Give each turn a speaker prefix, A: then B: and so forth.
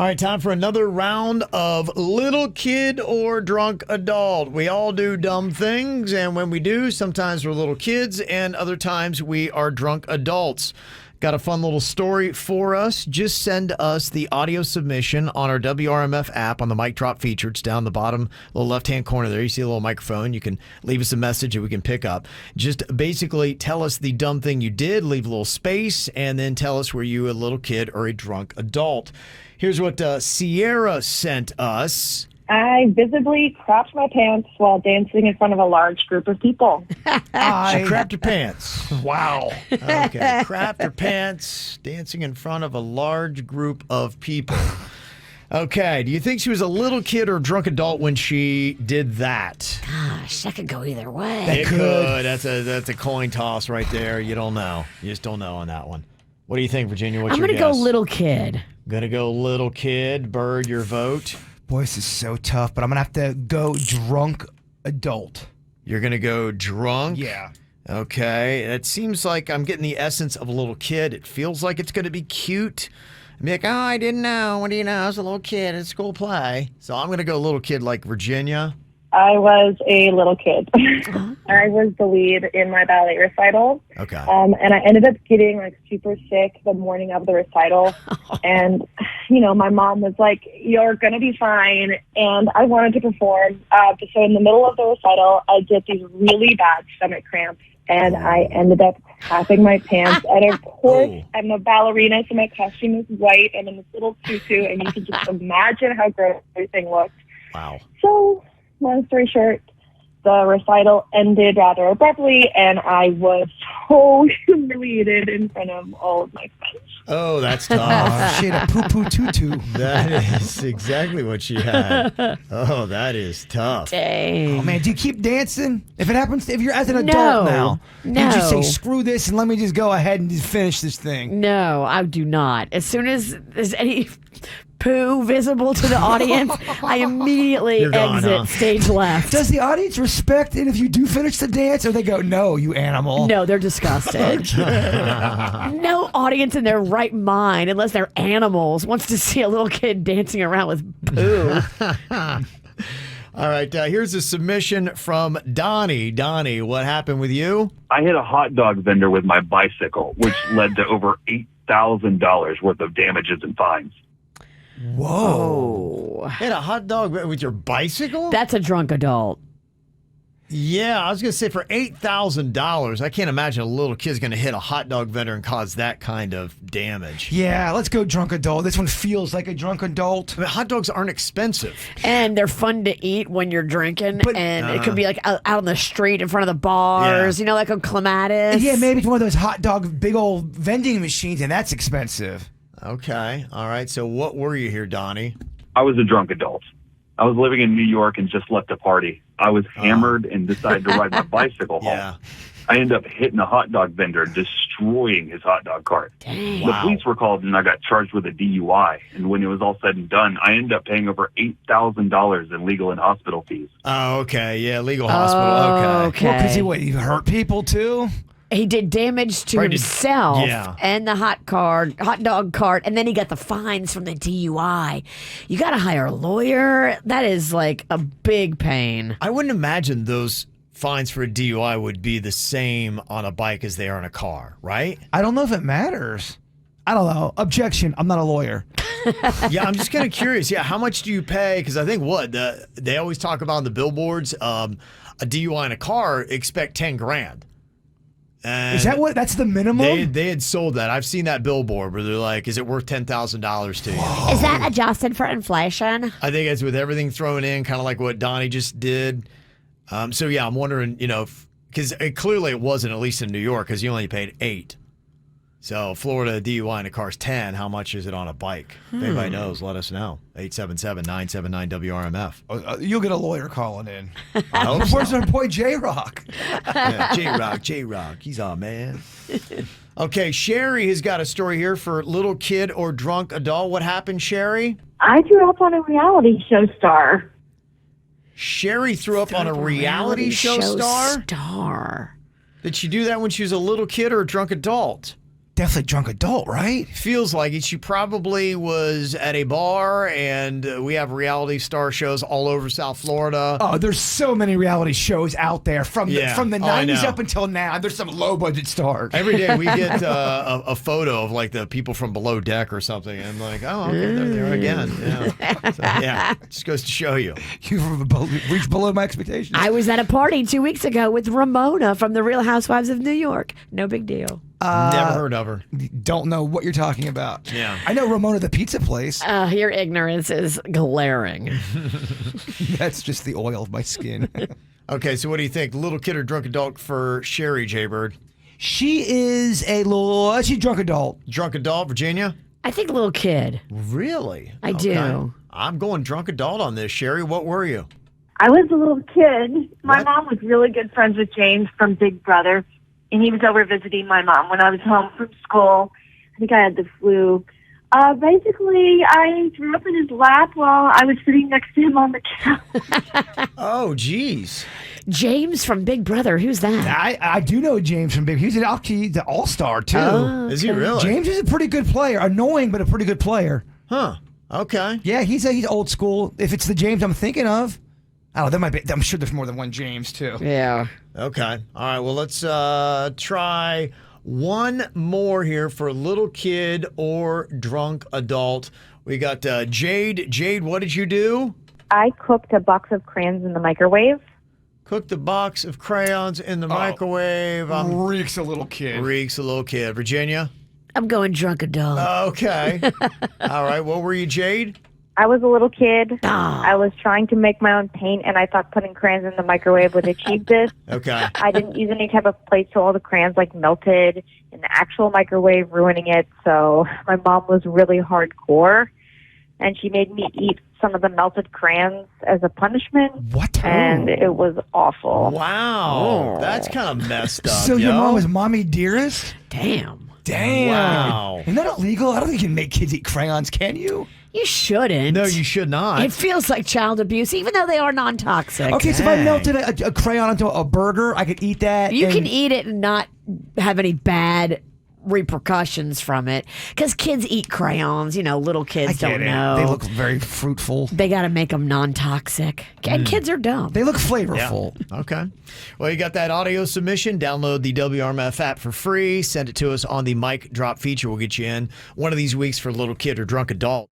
A: All right, time for another round of little kid or drunk adult. We all do dumb things, and when we do, sometimes we're little kids, and other times we are drunk adults. Got a fun little story for us. Just send us the audio submission on our WRMF app on the mic drop feature. It's down the bottom little left-hand corner there. You see a little microphone. You can leave us a message that we can pick up. Just basically tell us the dumb thing you did, leave a little space, and then tell us were you a little kid or a drunk adult. Here's what Sierra sent us.
B: I visibly crapped my pants while dancing in front of a large group of people.
A: She crapped her pants.
C: Wow.
A: Okay, crapped her pants, dancing in front of a large group of people. Okay, do you think she was a little kid or a drunk adult when she did that?
D: Gosh, that could go either way.
A: It could. That's a coin toss right there. You don't know. You just don't know on that one. What do you think, Virginia? What's
D: I'm
A: your
D: going
A: guess?
D: to go little kid.
A: Gonna go little kid. Bird, your vote?
C: Boy, this is so tough, but I'm going to have to go drunk adult.
A: You're going to go drunk?
C: Yeah.
A: Okay. It seems like I'm getting the essence of a little kid. It feels like it's going to be cute. I'm like, oh, I didn't know. What do you know? I was a little kid at school play. So I'm going to go little kid like Virginia.
B: I was a little kid. I was the lead in my ballet recital.
A: Okay.
B: And I ended up getting super sick the morning of the recital. And, my mom was like, you're going to be fine. And I wanted to perform. So in the middle of the recital, I get these really bad stomach cramps. And I ended up crapping my pants. And of course, I'm a ballerina, so my costume is white. I'm in this little tutu. And you can just imagine how gross everything looked.
A: Wow.
B: So, long story short, the recital ended rather abruptly, and I was so humiliated in front of all of my friends.
A: Oh, that's tough.
C: She had a poo-poo tutu.
A: That is exactly what she had. Oh, that is tough.
D: Dang.
C: Oh, man, do you keep dancing? If you're as an adult now, you just say, screw this and let me just go ahead and just finish this thing.
D: No, I do not. As soon as there's any poo visible to the audience, I immediately exit stage left.
C: Does the audience respect it if you do finish the dance, or they go, no, you animal?
D: No, they're disgusted. No audience in their right mind, unless they're animals, wants to see a little kid dancing around with poo.
A: All right, here's a submission from Donnie. Donnie, what happened with you?
E: I hit a hot dog vendor with my bicycle, which led to over $8,000 worth of damages and fines.
C: Whoa.
A: Hit a hot dog with your bicycle?
D: That's a drunk adult.
A: Yeah, I was going to say for $8,000, I can't imagine a little kid's going to hit a hot dog vendor and cause that kind of damage.
C: Yeah, let's go drunk adult. This one feels like a drunk adult.
A: I mean, hot dogs aren't expensive.
D: And they're fun to eat when you're drinking. And it could be out on the street in front of the bars, like a clematis.
C: Yeah, maybe it's one of those hot dog big old vending machines, and that's expensive.
A: Okay. All right. So what were you here, Donnie?
E: I was a drunk adult. I was living in New York and just left a party. I was hammered and decided to ride my bicycle home. I ended up hitting a hot dog vendor, destroying his hot dog cart.
D: Dang.
E: The police were called and I got charged with a DUI. And when it was all said and done, I ended up paying over $8,000 in legal and hospital fees.
A: Oh, okay. Yeah, legal hospital. Okay.
C: Well, because he hurt people too?
D: He did damage to himself and the hot dog cart, and then he got the fines from the DUI. You got to hire a lawyer. That is like a big pain.
A: I wouldn't imagine those fines for a DUI would be the same on a bike as they are in a car, right?
C: I don't know if it matters. I don't know. Objection. I'm not a lawyer.
A: Yeah, I'm just kind of curious. Yeah, how much do you pay? Because I think they always talk about on the billboards, a DUI in a car, expect $10,000. And
C: is that that's the minimum?
A: They had sold that. I've seen that billboard where they're like, is it worth $10,000 to you?
D: Whoa. Is that adjusted for inflation?
A: I think it's with everything thrown in, kind of like what Donnie just did. So yeah, I'm wondering, because clearly it wasn't, at least in New York, because you only paid $8. So Florida DUI in a car's 10. How much is it on a bike? If anybody knows, let us know. 877-979-WRMF.
C: You'll get a lawyer calling in.
A: I hope so.
C: Where's our boy J-Rock?
A: Yeah, J-Rock. He's our man. Okay, Sherry has got a story here for little kid or drunk adult. What happened, Sherry?
B: I grew up on a reality show star.
A: Sherry threw up on a reality show star?
D: Star.
A: Did she do that when she was a little kid or a drunk adult?
C: Definitely drunk adult, right?
A: Feels like it. She probably was at a bar, and we have reality star shows all over South Florida.
C: Oh, there's so many reality shows out there from the 90s up until now. There's some low budget stars.
A: Every day we get a photo of like the people from Below Deck or something, and like, oh, okay, they're there again. Yeah, so, yeah, it just goes to show you.
C: You've reached below my expectations.
D: I was at a party 2 weeks ago with Ramona from The Real Housewives of New York. No big deal.
A: Never heard of her.
C: Don't know what you're talking about.
A: Yeah.
C: I know Ramona the pizza place.
D: Your ignorance is glaring.
C: That's just the oil of my skin.
A: Okay, so what do you think? Little kid or drunk adult for Sherry, Jaybird?
C: She's drunk adult.
A: Drunk adult, Virginia?
D: I think little kid.
A: Really?
D: I do.
A: I'm going drunk adult on this. Sherry, what were you?
B: I was a little kid. My
A: What?
B: mom was really good friends with James from Big Brother, and he was over visiting my mom when I was home from school. I think I had the flu. Basically, I threw up in his lap while I was sitting next to him on the couch.
A: Oh, geez.
D: James from Big Brother. Who's that?
C: I do know James from Big. He's an all-star too.
D: Oh,
A: Is he really?
C: James is a pretty good player. Annoying, but a pretty good player.
A: Huh. Okay.
C: Yeah, he's old school. If it's the James I'm thinking of, oh, there might be. I'm sure there's more than one James too.
D: Yeah.
A: Okay. All right. Well, let's try one more here for little kid or drunk adult. We got Jade. Jade, what did you do?
B: I cooked a box of crayons in the microwave.
A: Cooked a box of crayons in the microwave.
C: Reeks a little kid.
A: Reeks a little kid. Virginia?
D: I'm going drunk adult.
A: Okay. All right. What were you, Jade?
B: I was a little kid.
D: Ah.
B: I was trying to make my own paint, and I thought putting crayons in the microwave would achieve this.
A: Okay.
B: I didn't use any type of plate, so all the crayons melted in the actual microwave, ruining it. So my mom was really hardcore, and she made me eat some of the melted crayons as a punishment.
C: What?
B: And it was awful.
A: Wow. That's kind of messed up.
C: So your mom was mommy dearest?
D: Damn.
C: Damn.
A: Wow.
C: Isn't that illegal? I don't think you can make kids eat crayons, can you?
D: You shouldn't.
A: No, you should not.
D: It feels like child abuse, even though they are non-toxic.
C: Okay, so if I
A: Dang.
C: melted a crayon onto a burger, I could eat that.
D: You
C: and-
D: can eat it and not have any bad repercussions from it. Because kids eat crayons. Little
C: I
D: kids
C: get
D: don't
C: it.
D: know.
C: They look very fruitful.
D: They got to make them non-toxic. And kids are dumb.
C: They look
A: Yeah.
C: flavorful.
A: Okay. Well, you got that audio submission. Download the WRMF app for free. Send it to us on the mic drop feature. We'll get you in one of these weeks for little kid or drunk adult.